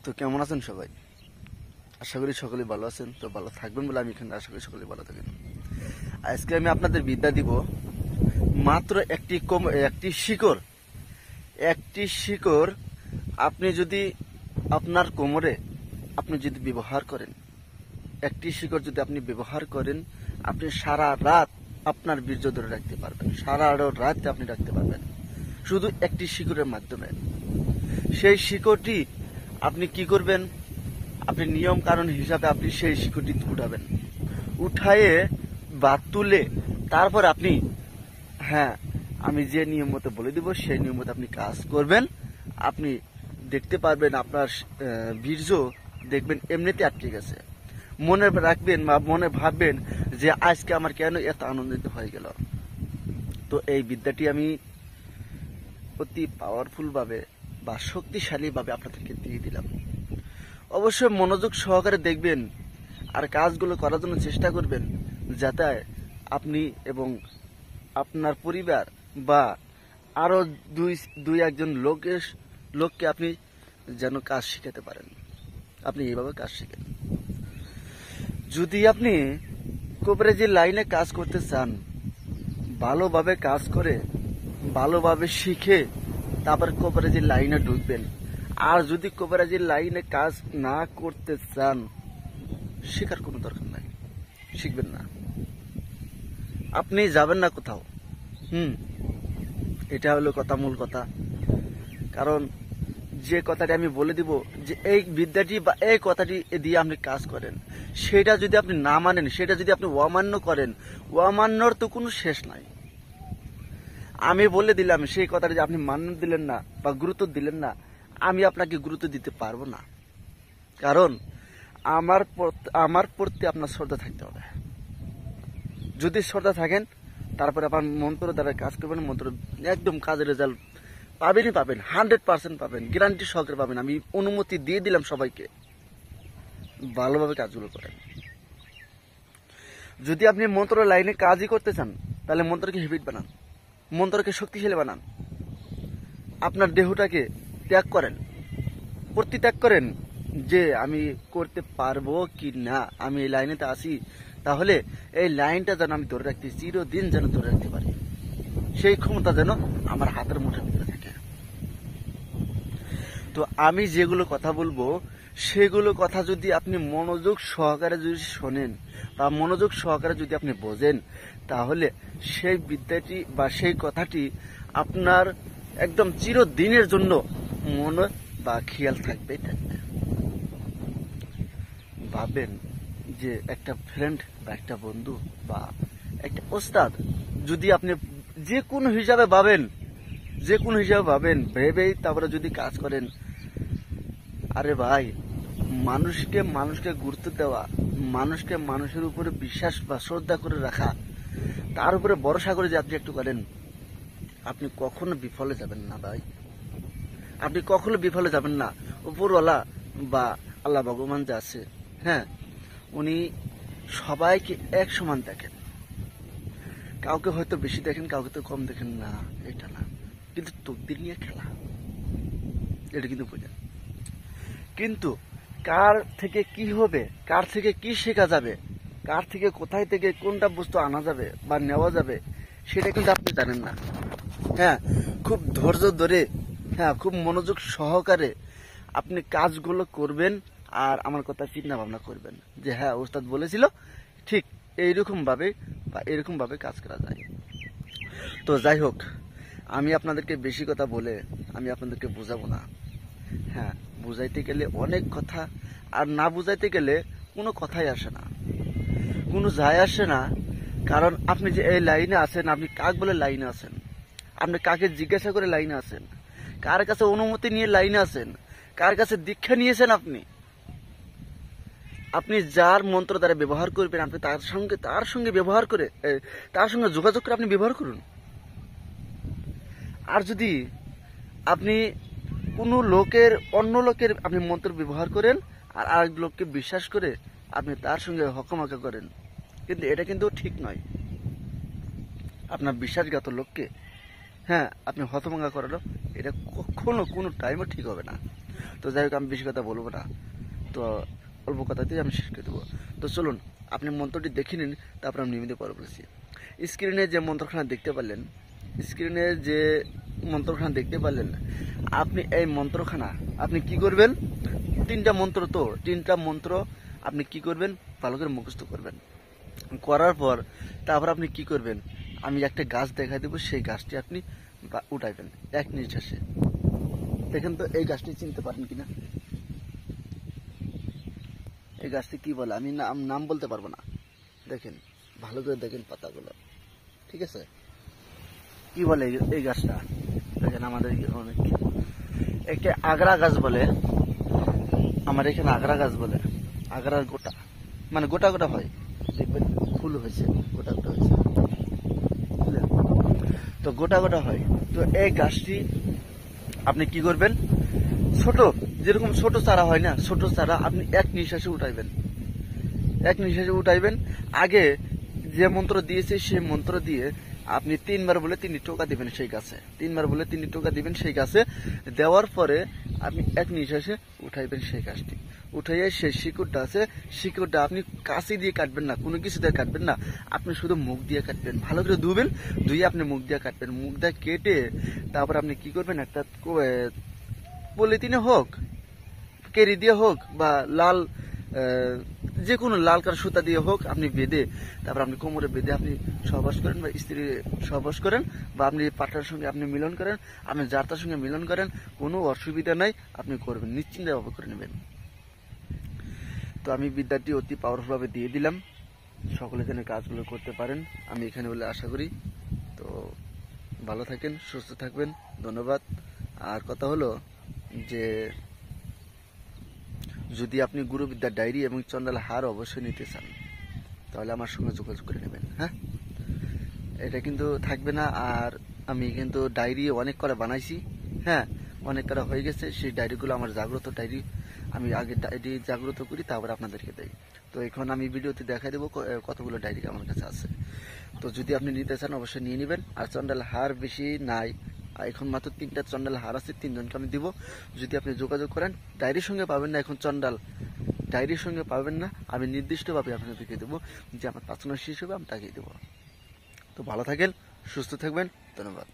তো কেমন আছেন সবাই? আশা করি সকলেই ভালো আছেন। তো ভালো থাকবেন বলে আমি এখানে আশা করি সকলেই ভালো থাকেন। আজকে আমি আপনাদের বিদ্যা দিব মাত্র একটি শিকড় আপনি যদি আপনার কোমরে আপনি যদি ব্যবহার করেন, একটি শিকড় যদি আপনি ব্যবহার করেন, আপনি সারা রাত আপনার বীর্য ধরে রাখতে পারবেন। সারা রাত আপনি রাখতে পারবেন শুধু একটি শিকড়ের মাধ্যমে। সেই শিকড়টি আপনি কি করবেন? আপনি নিয়ম কারণ হিসাবে আপনি সেই শিকড়টি উঠাবেন, উঠায়ে বা তুলে তারপর আপনি আমি যে নিয়ম মতো বলে দিব সেই নিয়ম মতো আপনি কাজ করবেন। আপনি দেখতে পারবেন আপনার বীর্য দেখবেন এমনিতে আটকে গেছে। মনে রাখবেন বা মনে ভাববেন যে আজকে আমার কেন এত আনন্দিত হয়ে গেল। তো এই বিদ্যাটি আমি অতি পাওয়ারফুল ভাবে বা শক্তিশালী ভাবে আপনাদেরকে দিয়ে দিলাম। অবশ্যই মনোযোগ সহকারে দেখবেন আর কাজগুলো করার জন্য চেষ্টা করবেন, যাতে আপনি এবং আপনার পরিবার বা আরো দুই একজন লোককে আপনি যেন কাজ শিখাতে পারেন। আপনি এইভাবে কাজ শিখেন। যদি আপনি কোপারেটিভ লাইনে কাজ করতে চান, ভালোভাবে কাজ করে ভালোভাবে শিখে তারপর কোপারেটিভ লাইনে ঢুকবেন। আর যদি কোপারেটিভ লাইনে কাজ না করতে চান, শেখার কোনো দরকার নাই, শিখবেন না, আপনি যাবেন না কোথাও। এটা হলো মূল কথা। কারণ যে কথাটি আমি বলে দিব যে এই বিদ্যাটি বা এই কথাটি দিয়ে আপনি কাজ করেন, সেটা যদি আপনি না মানেন, সেটা যদি আপনি অমান্য করেন, অমান্যর তো কোনো শেষ নাই। আমি বলে দিলাম, সেই কথাটি যে আপনি মান্য দিলেন না বা গুরুত্ব দিলেন না, আমি আপনাকে গুরুত্ব দিতে পারবো না। কারণ আমার প্রতি আপনার শ্রদ্ধা থাকতে হবে। যদি শ্রদ্ধা থাকেন, তারপরে আপনার মন্ত্র দ্বারা কাজ করবেন, মন্ত্র একদম কাজের রেজাল্ট পাবেন, 100% পাবেন, গ্যারান্টি সহকারে পাবেন। আমি অনুমতি দিয়ে দিলাম সবাইকে, ভালোভাবে কাজগুলো করেন। যদি আপনি মন্ত্র লাইনে কাজই করতে চান, তাহলে মন্ত্রকে হেবিট বানান, মন্ত্রকে শক্তিশালী বানান। আপনার দেহটাকে ত্যাগ করেন, ত্যাগ করেন যে আমি করতে পারবো কি না, আমি এই লাইনেতে আসি, তাহলে এই লাইনটা যেন আমি ধরে রাখতে, চিরদিন যেন ধরে রাখতে পারি, সেই ক্ষমতা যেন আমার হাতের মুঠোর ভিতরে থাকে। তো আমি যেগুলো কথা বলবো, সেগুলো কথা যদি আপনি মনোযোগ সহকারে যদি শোনেন বা মনোযোগ সহকারে যদি আপনি বোঝেন, তাহলে সেই বিদ্যাটি বা সেই কথাটি আপনার একদম চিরদিনের জন্য মনে বা খেয়াল থাকবে। ভাবেন যে একটা ফ্রেন্ড বা একটা বন্ধু বা একটা ওস্তাদ যদি আপনি যে কোনো হিসাবে ভাবেন, ভেবেই তারপরে যদি কাজ করেন, আরে ভাই, মানুষকে গুরুত্ব দেওয়া, মানুষের উপরে বিশ্বাস বা শ্রদ্ধা করে রাখা, তার উপরে ভরসা করে যে আপনি একটু করেন, আপনি কখনো বিফলে যাবেন না ভাই, আপনি কখনো বিফলে যাবেন না। উপরওয়ালা বা আল্লাহ ভগবান যে আছে, উনি সবাইকে এক সমান দেখেন। কাউকে হয়তো বেশি দেখেন, কাউকে তো কম দেখেন না, এটা না, কিন্তু তকদির নিয়ে খেলা, এটা কিন্তু বোঝেন। কিন্তু কার থেকে কি হবে, কার থেকে কি শেখা যাবে, কার থেকে কোথায় থেকে কোনটা বস্তু আনা যাবে বা নেওয়া যাবে, সেটা কিন্তু আপনি জানেন না। খুব ধৈর্য ধরে, খুব মনোযোগ সহকারে আপনি কাজগুলো করবেন আর আমার কথা চিন্তা ভাবনা করবেন যে ওস্তাদ বলেছিল ঠিক এইরকম ভাবে কাজ করা যায়। তো যাই হোক, আমি আপনাদেরকে বেশি কথা বলে আমি আপনাদেরকে বোঝাবো না। বুঝাইতে গেলে অনেক কথা, আর না বুঝাইতে গেলে কোনো কথাই আসে না, কোনো যায় আসে না। কারণ আপনি যে এই লাইনে আছেন, আপনি কাক বলে লাইনে আছেন, আপনি কাকে জিজ্ঞাসা করে লাইনে আছেন, কার কাছে অনুমতি নিয়ে লাইনে আছেন, কার কাছে দীক্ষা নিয়েছেন। আপনি যার মন্ত্র দ্বারা ব্যবহার করবেন, আপনি তার সঙ্গে ব্যবহার করে, তার সঙ্গে যোগাযোগ করে আপনি ব্যবহার করুন। আর যদি আপনি কোনো অন্য লোকের আপনি মন্ত্র ব্যবহার করেন আর আরেক লোককে বিশ্বাস করে আপনি তার সঙ্গে হকমাকা করেন, কিন্তু এটা কিন্তু ঠিক নয়। আপনার বিশ্বাসঘাত লোককে আপনি হতভঙ্গা করালো, এটা কখনো কোনো টাইমও ঠিক হবে না। তো যাই হোক, আমি বেশি কথা বলবো না, তো অল্প কথাতেই আমি শেষ করে দেবো। তো চলুন আপনি মন্ত্রটি দেখে নিন, তারপর আমি নিয়মিত পরে বলেছি। স্ক্রিনে যে মন্ত্রখানা দেখতে পারলেন, স্ক্রিনে যে মন্ত্রখানা দেখতে পারলেন, আপনি এই মন্ত্রখানা আপনি কি করবেন, তিনটা মন্ত্র আপনি কি করবেন, ভালো করে মুখস্থ করবেন। করার পর তারপর আপনি কি করবেন, আমি একটা গাছ দেখাই দেবো, সেই গাছটি আপনি উঠাইবেন এক নিঃশ্বাসে। দেখেন তো এই গাছটি চিনতে পারেন কিনা, এই গাছটি কি বলে, আমি নাম বলতে পারবো না, দেখেন ভালো করে দেখেন পাতাগুলো, ঠিক আছে, কি বলে এই গাছটা, দেখেন আমাদের অনেক একে আগরা গাছ বলে, আমার এখানে আগরা গাছ বলে, আগরার গোটা, মানে গোটা গোটা হয়, দেখবেন ফুল হয়েছে, গোটা গোটা হয়েছে, বুঝলেন? তো গোটা গোটা হয়। তো এই গাছটি আপনি কি করবেন, ছোট, যেরকম ছোট চারা হয় না, ছোট চারা আপনি এক নিঃশ্বাসে উঠাইবেন, এক নিঃশ্বাসে উঠাইবেন। আগে যে মন্ত্র দিয়েছে সেই মন্ত্র দিয়ে আপনি 3 বার বলে 3টি টোকা দিবেন সেই গাছে, 3 বার বলে 3টি টোকা দিবেন সেই গাছে, দেওয়ার পরে আপনি এক নিঃশ্বাসে উঠাইবেন সেই গাছটি। উঠাইয়ে সেই শিকড়টা আছে, শিকড়টা আপনি কাঁচি দিয়ে কাটবেন না, কোনো কিছু দিয়ে কাটবেন না, আপনি শুধু মুখ দিয়ে কাটবেন, ভালো করে ধুবেন, ধুয়ে আপনি মুখ দিয়ে কাটবেন, মুখ দিয়ে কেটে তারপর আপনি কি করবেন, একটা পলিথিনে হোক, কেরি দিয়ে হোক, বা লাল যে কোনো লাল কার সুতা দিয়ে হোক আপনি বেঁধে, তারপর আপনি কোমরে বেঁধে আপনি সহবাস করেন, বা স্ত্রী সহবাস করেন, বা আপনি পার্টনার সঙ্গে আপনি মিলন করেন, আপনি যার তার সঙ্গে মিলন করেন, কোনো অসুবিধা নাই, আপনি করবেন, নিশ্চিন্তভাবে করে নেবেন। তো আমি বিদ্যাটি অতি পাওয়ারফুল ভাবে দিয়ে দিলাম, সকলে যেন কাজগুলো করতে পারেন আমি এখানে বলে আশা করি। তো ভালো থাকেন, সুস্থ থাকবেন, ধন্যবাদ। আর কথা হলো যে যদি আপনি গুরুবিদ্যার ডায়েরি এবং চন্ডাল হার অবশ্যই নিতে চান, তাহলে আমার সঙ্গে যোগাযোগ করে নেবেন। হ্যাঁ, এটা কিন্তু থাকবে না। আর আমি কিন্তু ডায়েরি অনেক করে বানাইছি, হ্যাঁ অনেক করা হয়ে গেছে, সেই ডায়েরিগুলো আমার জাগ্রত ডায়েরি, আমি আগে ডায়েরি জাগ্রত করি, তারপরে আপনাদেরকে দেই। তো এখন আমি ভিডিওতে দেখাই দেবো কতগুলো ডায়েরি আমার কাছে আছে। তো যদি আপনি নিতে চান অবশ্যই নিয়ে নেবেন। আর চন্ডাল হার বেশি নাই, এখন মাত্র 3টা চন্ডাল হার আছে, 3জনকে আমি দিব। যদি আপনি যোগাযোগ করেন, ডায়েরির সঙ্গে পাবেন না, এখন চন্ডাল ডায়েরির সঙ্গে পাবেন না, আমি নির্দিষ্টভাবে আপনাদেরকে দেবো, যে আমার পার্সোনাল হিসেবে আমি তাকেই দেবো। তো ভালো থাকেন, সুস্থ থাকবেন, ধন্যবাদ।